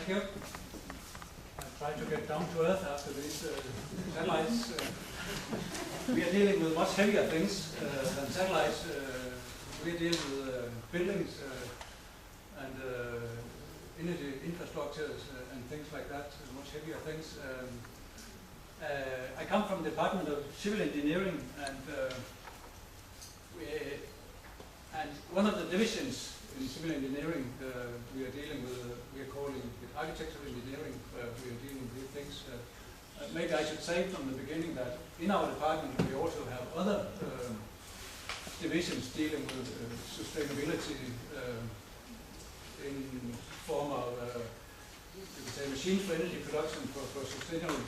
Thank you. I'll try to get down to earth after these satellites. We are dealing with much heavier things than satellites. We are dealing with buildings and energy infrastructures and things like that, much heavier things. I come from the Department of Civil Engineering, and one of the divisions in civil engineering we are dealing with, we are calling it architectural engineering, where we are dealing with things. Maybe I should say from the beginning that in our department we also have other divisions dealing with sustainability in form of you could say machines for energy production, for sustainable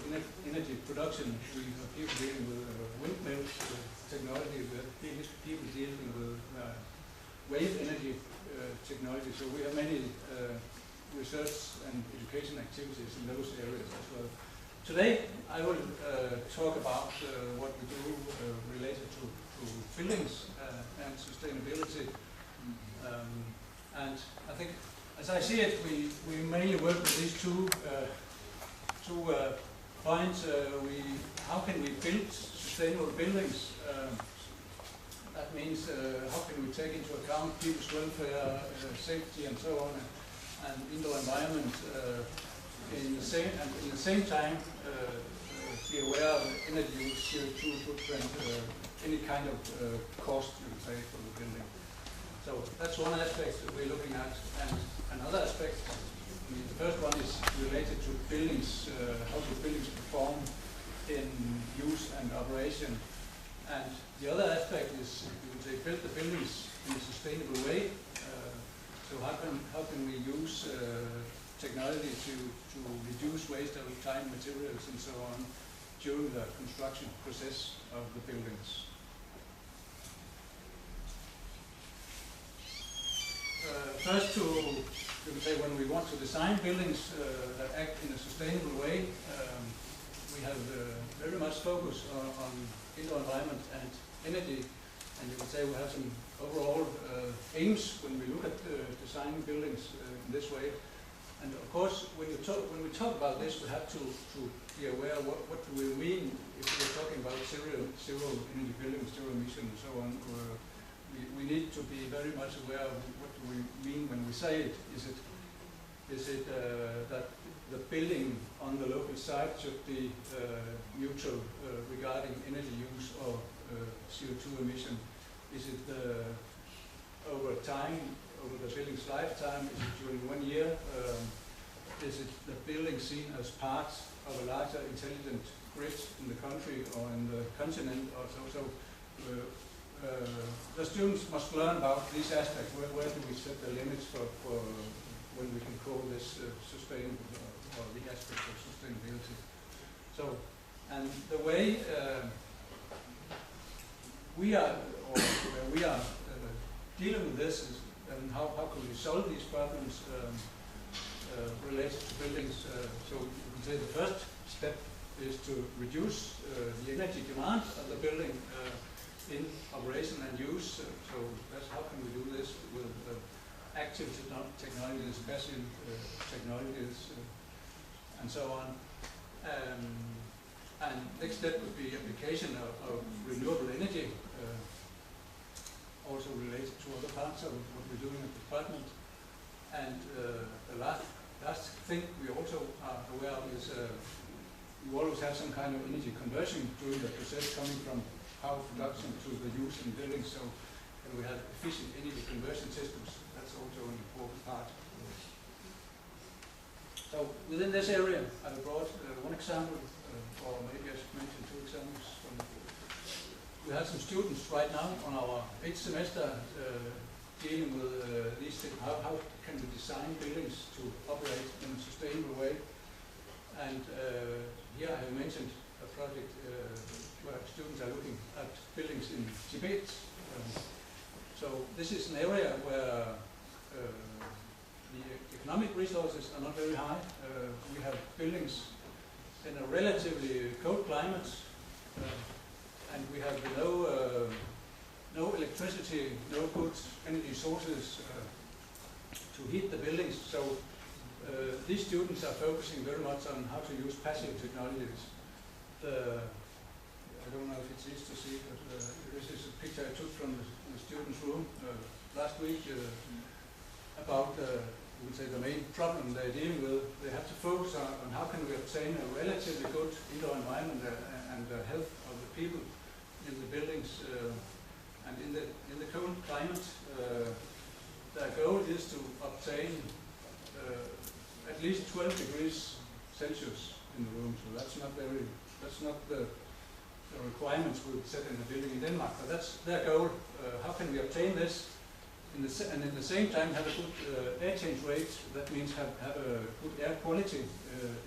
energy production. We have people dealing with windmills technology, we have people dealing with wave energy technology. So we have many research and education activities in those areas as well. Today I will talk about what we do related to buildings and sustainability. And I think, as I see it, we mainly work with these two points. How can we build sustainable buildings? That means how can we take into account people's welfare, safety, and so on, and indoor environment in the same time be aware of energy use, CO2 footprint, any kind of cost you can say for the building. So that's one aspect that we're looking at, and another aspect. I mean, the first one is related to buildings, how do buildings perform in use and operation. And the other aspect is, you would say, build the buildings in a sustainable way. So how can we use technology to reduce waste of time, materials, and so on during the construction process of the buildings? First, you could say, when we want to design buildings that act in a sustainable way, we have very much focus on indoor environment and energy, and you could say we have some overall aims when we look at designing buildings in this way. And of course, when we talk about this, we have to be aware what do we mean if we're talking about zero energy buildings, zero emission, and so on. We need to be very much aware of what do we mean when we say it. Is it that the building on the local site should be neutral regarding energy use or CO2 emission? Is it over time, over the building's lifetime? Is it during 1 year? Is it the building seen as part of a larger intelligent grid in the country or in the continent or so? The students must learn about these aspects. Where do we set the limits for when we can call this sustainable, or the aspects of sustainability? So, and the way we are dealing with this is, and how can we solve these problems related to buildings? So you can say the first step is to reduce the energy demand of the building in operation and use. So that's how can we do this with active technologies, passive technologies, and so on. And next step would be application of renewable energy, also related to other parts of what we're doing in the department. And the last thing we also are aware of is you always have some kind of energy conversion during the process coming from power production to the use in buildings. So can we have efficient energy conversion systems? That's also an important part. So within this area, I've brought one example, or maybe I should mention two examples. We have some students right now on our 8th semester dealing with these things. How can we design buildings to operate in a sustainable way? And here I have mentioned a project where students are looking at buildings in Tibet. So this is an area where the economic resources are not very high. We have buildings in a relatively cold climate, and we have no electricity, no good energy sources to heat the buildings. So these students are focusing very much on how to use passive technologies. I don't know if it's easy to see, but this is a picture I took from the students' room last week about you would say the main problem they're dealing with. They have to focus on how can we obtain a relatively good indoor environment and the health of the people in the buildings and in the cold climate. Their goal is to obtain at least 12 degrees Celsius in the room. So that's not the requirements we would set in a building in Denmark, but that's their goal. How can we obtain this? And at the same time have a good air change rate. That means have a good air quality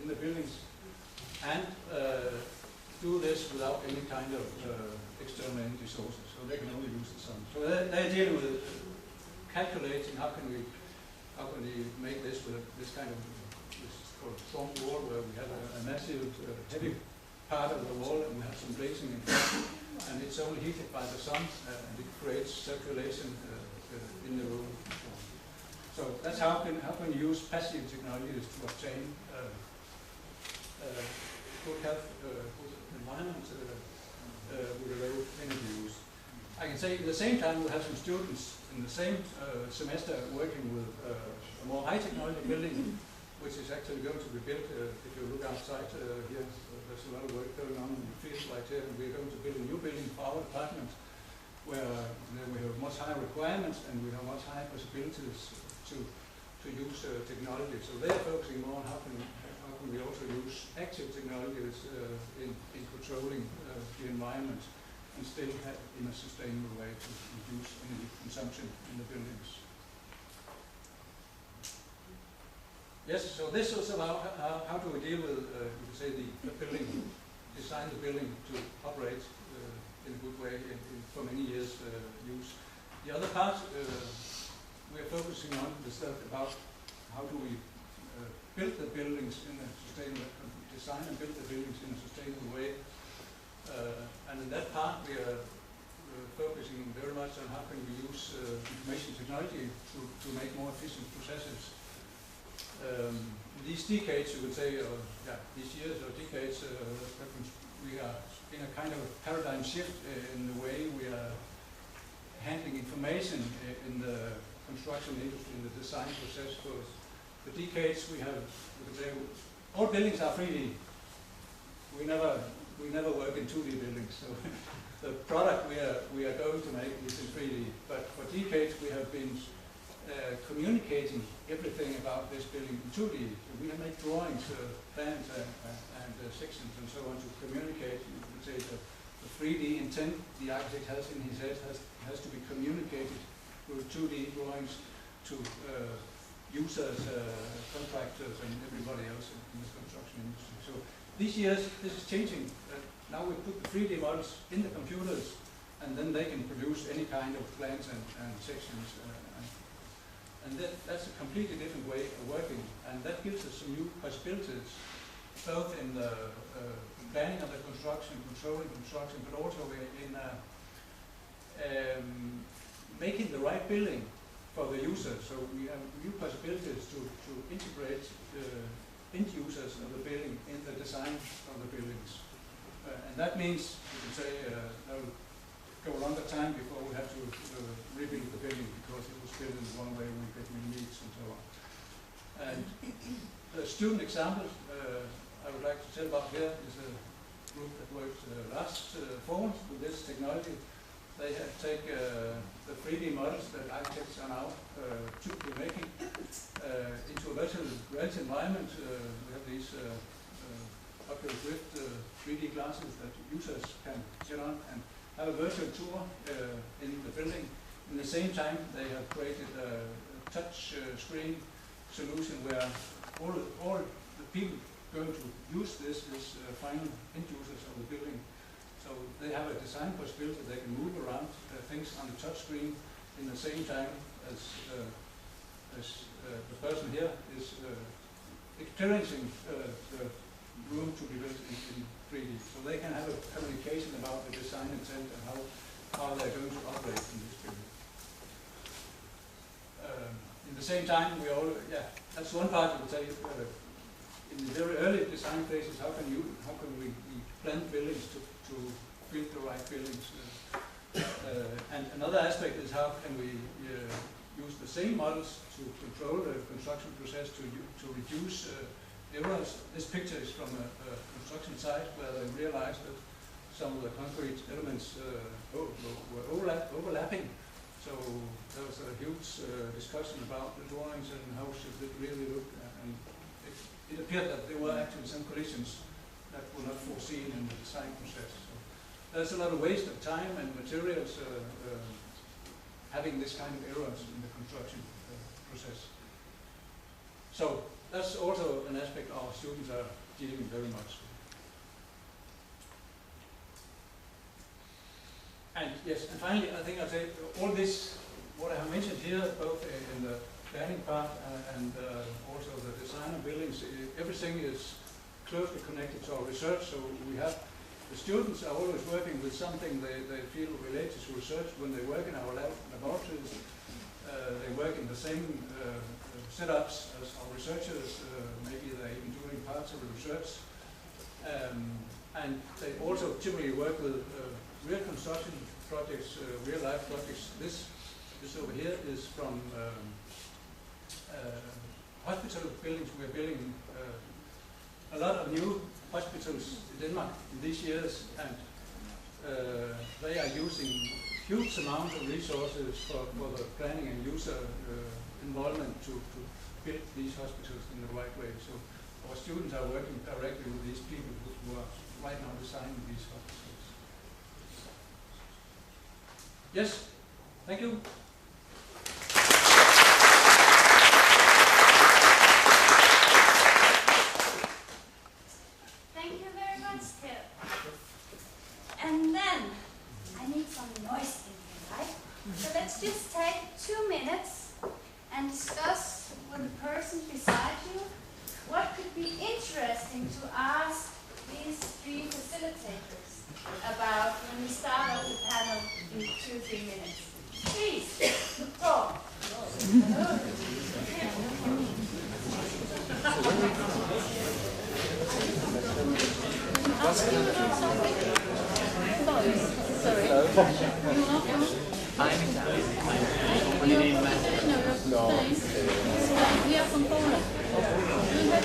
in the buildings, and do this without any kind of external energy sources. So they can only use the sun. So they're dealing with calculating how can we make this with this kind of this is called storm wall, where we have a massive heavy part of the wall and we have some glazing in front, and it's only heated by the sun and it creates circulation in the room. So that's how can you use passive technologies to obtain good health, good environment with a low energy use. I can say at the same time we have some students in the same semester working with a more high technology building, which is actually going to be built. If you look outside here, there's a lot of work going on in the field right here, and we're going to build a new building for our department, where we have much higher requirements and we have much higher possibilities to use technology. So they are focusing more on how can we also use active technologies in controlling the environment and still have in a sustainable way to reduce energy consumption in the buildings. Yes, so this is about how do we deal with, you could say, the building, design the building to operate in a good way for many years use. The other part we are focusing on is that about how do we build the buildings in a sustainable design and build the buildings in a sustainable way. And in that part we are focusing very much on how can we use information technology to make more efficient processes. These decades, you would say, these years or decades, we are in a kind of paradigm shift in the way we are handling information in the construction industry, in the design process. For decades we have, you could say, all buildings are 3D. We never work in 2D buildings. So the product we are going to make is in 3D. But for decades we have been communicating everything about this building in 2D. So we have made drawings, plans and sections and so on to communicate. You could say the 3D intent the architect has in his head has to be communicated through 2D drawings to users, contractors and everybody else in the construction industry. So these years this is changing. Now we put the 3D models in the computers and then they can produce any kind of plans and sections. And that's a completely different way of working, and that gives us some new possibilities, both in the planning of the construction, controlling construction, but also in making the right building for the user. So we have new possibilities to integrate end users of the building in the design of the buildings. And that means, you can say, there will go a longer time before we have to rebuild the building because it was built in the wrong way, we get new needs and so on. And the student example I would like to tell about here is a group that worked last fall with this technology. They have taken the 3D models that architects are now typically making into a virtual reality environment. We have these Oculus Rift 3D glasses that users can get on and have a virtual tour in the building. In the same time, they have created a touch screen solution where all the people going to use this is final end users of the building. So they have a design possibility. They can move around things on the touch screen in the same time as the person here is experiencing the room to be built in 3D. So they can have a communication about the design intent and how they're going to operate in this building. In the same time, that's one part you would say. In the very early design phases, how can we blend buildings to build the right buildings? And another aspect is how can we use the same models to control the construction process to reduce errors. This picture is from a construction site where they realized that some of the concrete elements were overlapping. So there was a huge discussion about the drawings and how should it really look. And it appeared that there were actually some collisions that were not foreseen in the design process. So there's a lot of waste of time and materials having this kind of errors in the construction process. So that's also an aspect our students are dealing very much with. And yes, and finally, I think I'll say all this, what I have mentioned here, both in the planning part and also the design of buildings, everything is closely connected to our research. So we have, the students are always working with something they feel related to research when they work in our laboratories. They work in the same setups as our researchers, maybe they're even doing parts of the research. And they also typically work with real construction projects, real life projects. This over here is from hospital buildings. We're building a lot of new hospitals in Denmark in these years, and they are using huge amounts of resources for the planning and user involvement to build these hospitals in the right way. So our students are working directly with these people who are right now designing these hospitals. Yes, thank you. Thank you very much, Ted. And then, I need some noise in here, right? So let's just take 2 minutes and discuss with the person beside you what could be interesting to ask these 3 facilitators about when we start off the panel in 2-3 minutes. Please, go. Ask you about something? Sorry. I'm Italian. No. We are from Poland. Do you have